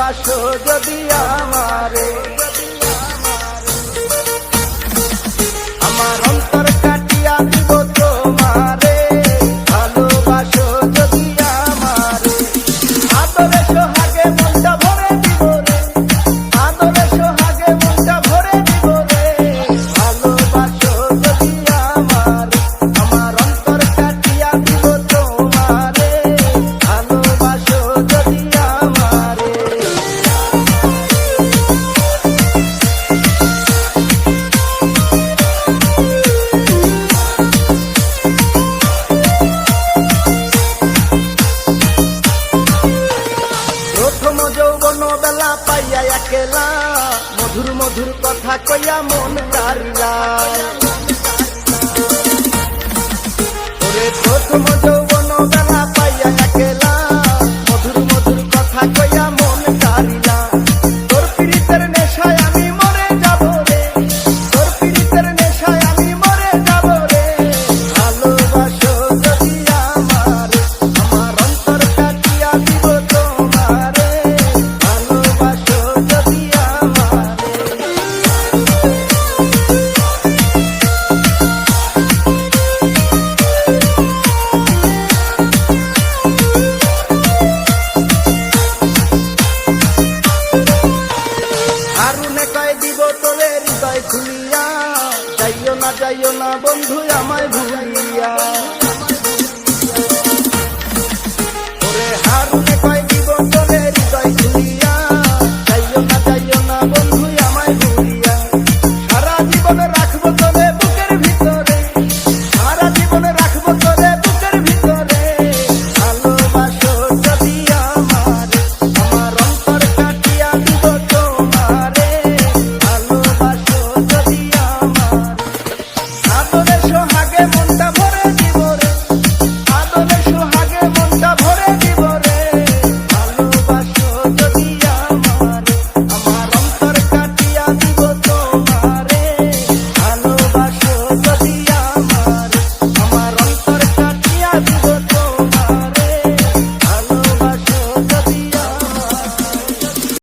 ভালোবাসো যদি আমারে, আমার অন্তর কাটিয়া দিব তোমারে, ভালোবাসো যদি আমারে, আদরে সোহাগে মনটা ভরে দিব রে, আদরে সোহাগে মনটা ভরে দিব রে, ভালোবাসো যদি আমারে, আমার অন্তর কাটিয়া দিব তোমারে, ভালোবাসো যদি আমারে। প্রথম যৌবন বেলা পাইয়া একেলা, মধুর মধুর কথা কইয়া মন কারিলা, ওরে প্রথম যৌবন বেলা পাইয়া একেলা, মধুর মধুর কথা কইয়া মন কারিলা, তোর পীড়িতের নেশায় আমি মরে যাব রে, তোর পীড়িতের নেশায় আমি মরে যাব রে, ভালোবাসো যদি আমারে, আমার অন্তর কাটিয়া দিব